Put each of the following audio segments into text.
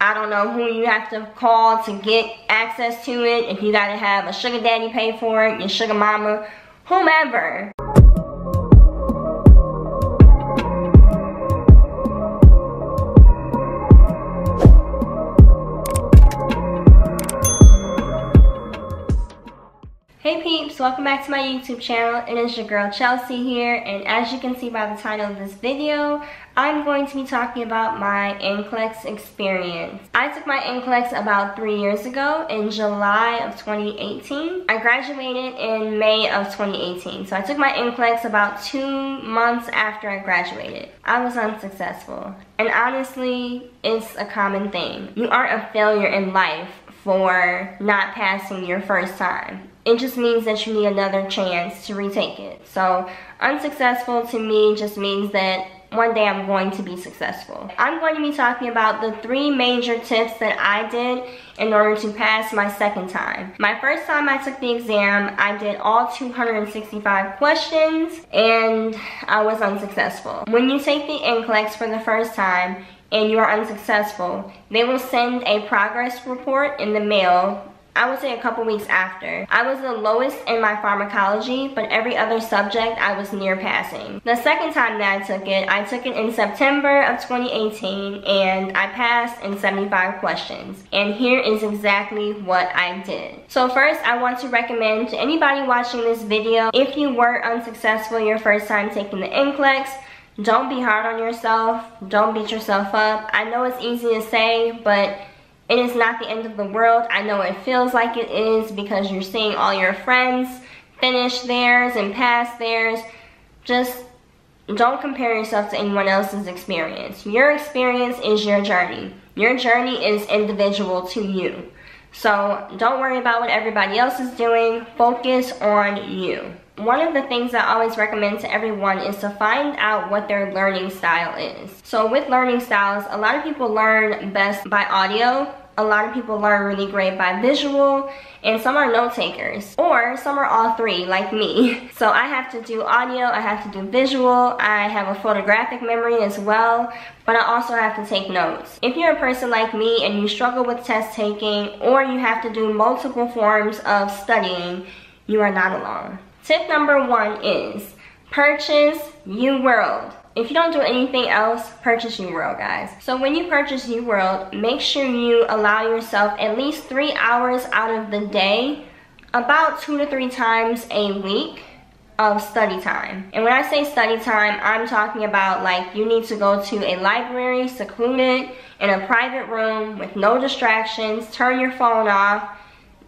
I don't know who you have to call to get access to it. If you gotta have a sugar daddy pay for it, your sugar mama, whomever. Hey peeps, welcome back to my YouTube channel. It is your girl Chelsea here, and as you can see by the title of this video, I'm going to be talking about my NCLEX experience. I took my NCLEX about 3 years ago in July of 2018. I graduated in May of 2018, so I took my NCLEX about 2 months after I graduated. I was unsuccessful, and honestly, it's a common thing. You aren't a failure in life for not passing your first time. It just means that you need another chance to retake it. So unsuccessful to me just means that one day I'm going to be successful. I'm going to be talking about the 3 major tips that I did in order to pass my second time. My first time I took the exam, I did all 265 questions and I was unsuccessful. When you take the NCLEX for the first time and you are unsuccessful, they will send a progress report in the mail, I would say a couple weeks after. I was the lowest in my pharmacology, but every other subject I was near passing. The second time that I took it in September of 2018, and I passed in 75 questions. And here is exactly what I did. So first, I want to recommend to anybody watching this video, if you were unsuccessful your first time taking the NCLEX, don't be hard on yourself. Don't beat yourself up. I know it's easy to say, but it is not the end of the world. I know it feels like it is because you're seeing all your friends finish theirs and pass theirs. Just don't compare yourself to anyone else's experience. Your experience is your journey. Your journey is individual to you. So don't worry about what everybody else is doing. Focus on you. One of the things I always recommend to everyone is to find out what their learning style is. So with learning styles, a lot of people learn best by audio. A lot of people learn really great by visual, and some are note takers, or some are all 3 like me. So I have to do audio, I have to do visual, I have a photographic memory as well, but I also have to take notes. If you're a person like me and you struggle with test taking, or you have to do multiple forms of studying, you are not alone. Tip number 1 is purchase UWORLD. If you don't do anything else, purchase UWORLD, guys. So when you purchase UWORLD, make sure you allow yourself at least 3 hours out of the day, about 2 to 3 times a week of study time. And when I say study time, I'm talking about like you need to go to a library, secluded, in a private room with no distractions, turn your phone off,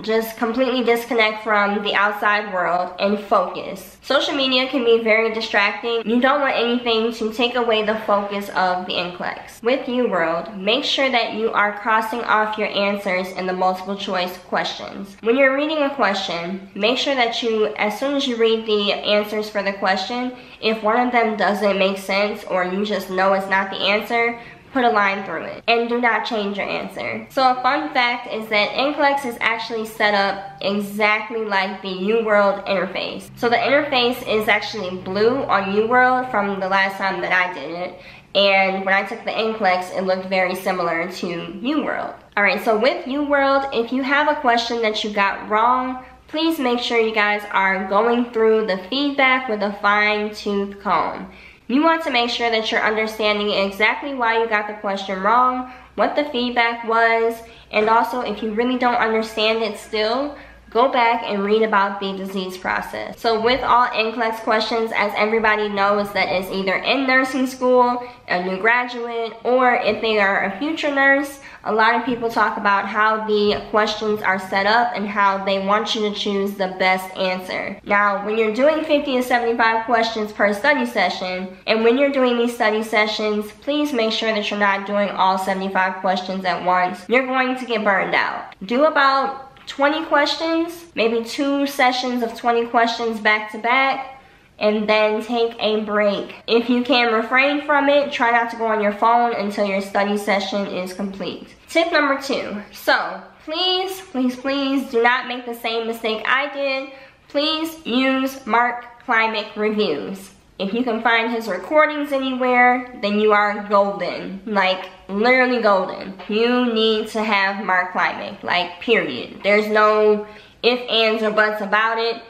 just completely disconnect from the outside world and focus. Social media can be very distracting. You don't want anything to take away the focus of the NCLEX. With UWORLD, make sure that you are crossing off your answers in the multiple choice questions. When you're reading a question, make sure that you, as soon as you read the answers for the question, if one of them doesn't make sense or you just know it's not the answer, put a line through it and do not change your answer. So a fun fact is that NCLEX is actually set up exactly like the UWORLD interface. So the interface is actually blue on UWORLD from the last time that I did it. And when I took the NCLEX, it looked very similar to UWORLD. Alright, so with UWORLD, if you have a question that you got wrong, please make sure you guys are going through the feedback with a fine-tooth comb. You want to make sure that you're understanding exactly why you got the question wrong, what the feedback was, and also if you really don't understand it still, go back and read about the disease process. So with all NCLEX questions, as everybody knows that is either in nursing school, a new graduate, or if they are a future nurse, a lot of people talk about how the questions are set up and how they want you to choose the best answer. Now, when you're doing 50 to 75 questions per study session, and when you're doing these study sessions, please make sure that you're not doing all 75 questions at once. You're going to get burned out. Do about 20 questions, maybe 2 sessions of 20 questions back to back, and then take a break. If you can refrain from it, try not to go on your phone until your study session is complete. Tip number 2. So please, please, please do not make the same mistake I did. Please use Klimek reviews. If you can find his recordings anywhere, then you are golden. Like, literally golden. You need to have Mark Klimek, like, period. There's no ifs, ands, or buts about it.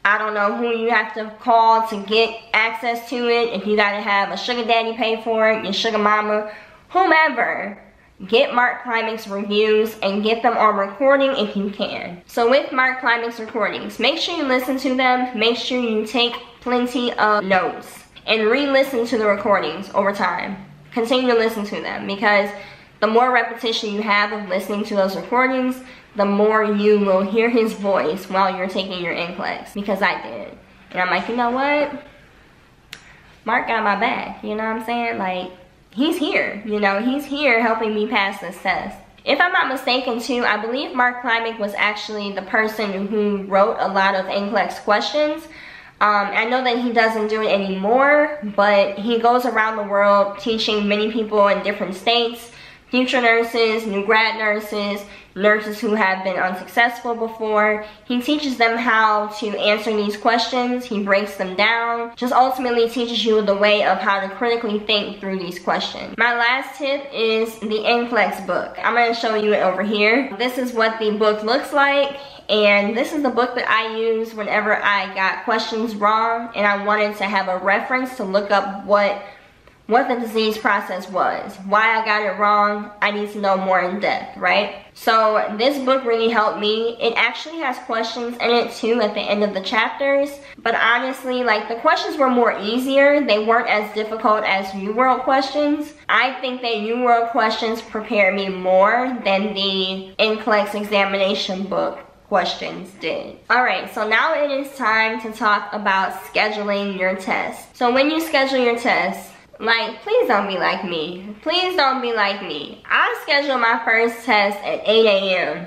I don't know who you have to call to get access to it. If you gotta have a sugar daddy pay for it, your sugar mama, whomever. Get Mark Klimek's reviews and get them on recording if you can. So with Mark Klimek's recordings, make sure you listen to them. Make sure you take plenty of notes and re-listen to the recordings over time. Continue to listen to them, because the more repetition you have of listening to those recordings, the more you will hear his voice while you're taking your NCLEX, because I did. And I'm like, you know what? Mark got my back, you know what I'm saying? Like, he's here, you know, he's here helping me pass this test. If I'm not mistaken too, I believe Mark Klimek was actually the person who wrote a lot of NCLEX questions. I know that he doesn't do it anymore, but he goes around the world teaching many people in different states, future nurses, new grad nurses, nurses who have been unsuccessful before. He teaches them how to answer these questions. He breaks them down. Just ultimately teaches you the way of how to critically think through these questions. My last tip is the NCLEX book. I'm going to show you it over here. This is what the book looks like. And this is the book that I use whenever I got questions wrong and I wanted to have a reference to look up what the disease process was, why I got it wrong. I need to know more in depth, right? So this book really helped me. It actually has questions in it too at the end of the chapters, but honestly, like, the questions were more easier. They weren't as difficult as UWORLD questions. I think that UWORLD questions prepared me more than the NCLEX examination book questions did. Alright, so now it is time to talk about scheduling your test. So when you schedule your test, like, please don't be like me. Please don't be like me. I scheduled my first test at 8 a.m.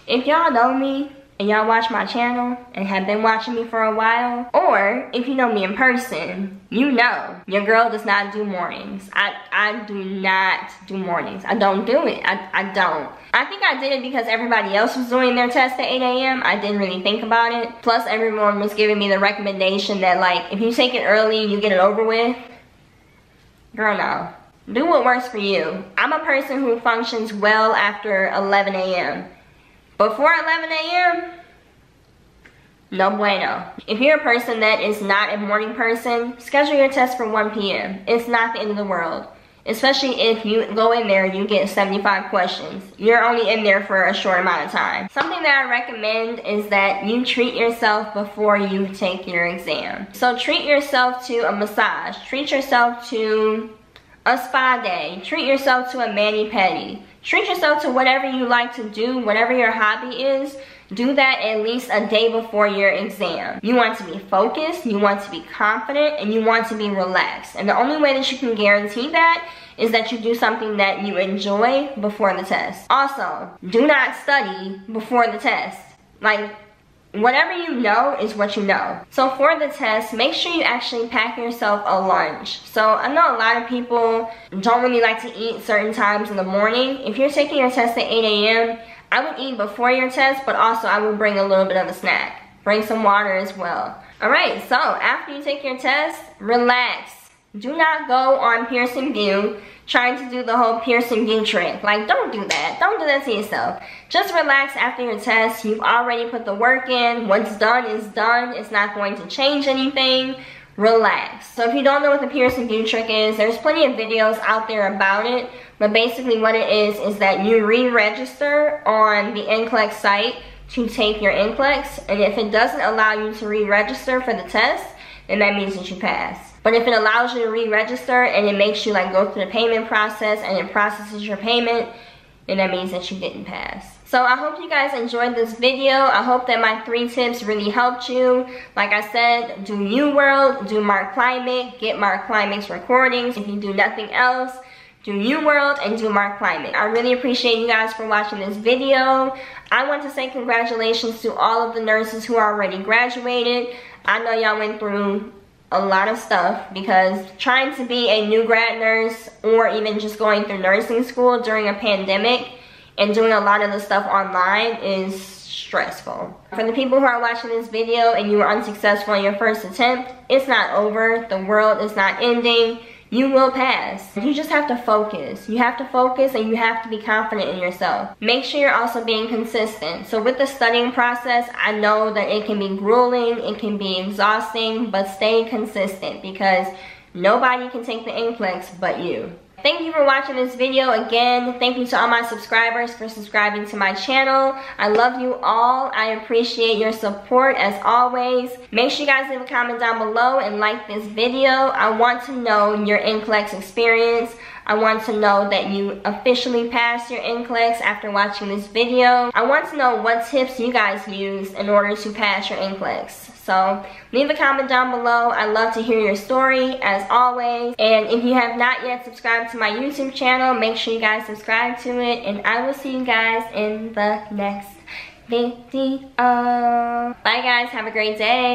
If y'all know me and y'all watch my channel and have been watching me for a while, or if you know me in person, you know your girl does not do mornings. I do not do mornings. I don't do it. I don't. I think I did it because everybody else was doing their test at 8 a.m. I didn't really think about it. Plus, everyone was giving me the recommendation that, like, if you take it early, you get it over with. Girl, no. Do what works for you. I'm a person who functions well after 11 a.m. Before 11 a.m., no bueno. If you're a person that is not a morning person, schedule your test for 1 p.m. It's not the end of the world. Especially if you go in there and you get 75 questions. You're only in there for a short amount of time. Something that I recommend is that you treat yourself before you take your exam. So treat yourself to a massage. Treat yourself to a spa day. Treat yourself to a mani-pedi. Treat yourself to whatever you like to do, whatever your hobby is. Do that at least a day before your exam. You want to be focused, you want to be confident, and you want to be relaxed. And the only way that you can guarantee that is that you do something that you enjoy before the test. Also, do not study before the test. Like, whatever you know is what you know. So for the test, make sure you actually pack yourself a lunch. So I know a lot of people don't really like to eat certain times in the morning. If you're taking your test at 8 a.m., I would eat before your test, but also I would bring a little bit of a snack. Bring some water as well. Alright, so after you take your test, relax. Do not go on Pearson VUE trying to do the whole Pearson VUE trick. Like, don't do that. Don't do that to yourself. Just relax after your test. You've already put the work in. What's done is done. It's not going to change anything. Relax. So if you don't know what the Pearson VUE trick is, there's plenty of videos out there about it. But basically what it is that you re-register on the NCLEX site to take your NCLEX. And if it doesn't allow you to re-register for the test, then that means that you pass. But if it allows you to re-register and it makes you like go through the payment process and it processes your payment, then that means that you didn't pass. So I hope you guys enjoyed this video. I hope that my 3 tips really helped you. Like I said, do UWORLD, do Mark Klimek, get Mark Klimek's recordings. If you do nothing else, do UWORLD and do Mark Klimek. I really appreciate you guys for watching this video. I want to say congratulations to all of the nurses who already graduated. I know y'all went through a lot of stuff, because trying to be a new grad nurse or even just going through nursing school during a pandemic and doing a lot of the stuff online is stressful. For the people who are watching this video and you were unsuccessful in your first attempt, it's not over. The world is not ending. You will pass. You just have to focus. You have to focus and you have to be confident in yourself. Make sure you're also being consistent. So with the studying process, I know that it can be grueling, it can be exhausting, but stay consistent because nobody can take the NCLEX but you. Thank you for watching this video. Again, thank you to all my subscribers for subscribing to my channel. I love you all. I appreciate your support as always. Make sure you guys leave a comment down below and like this video. I want to know your NCLEX experience. I want to know that you officially passed your NCLEX after watching this video. I want to know what tips you guys use in order to pass your NCLEX. So leave a comment down below. I love to hear your story as always. And if you have not yet subscribed to my YouTube channel, make sure you guys subscribe to it. And I will see you guys in the next video. Bye guys, have a great day.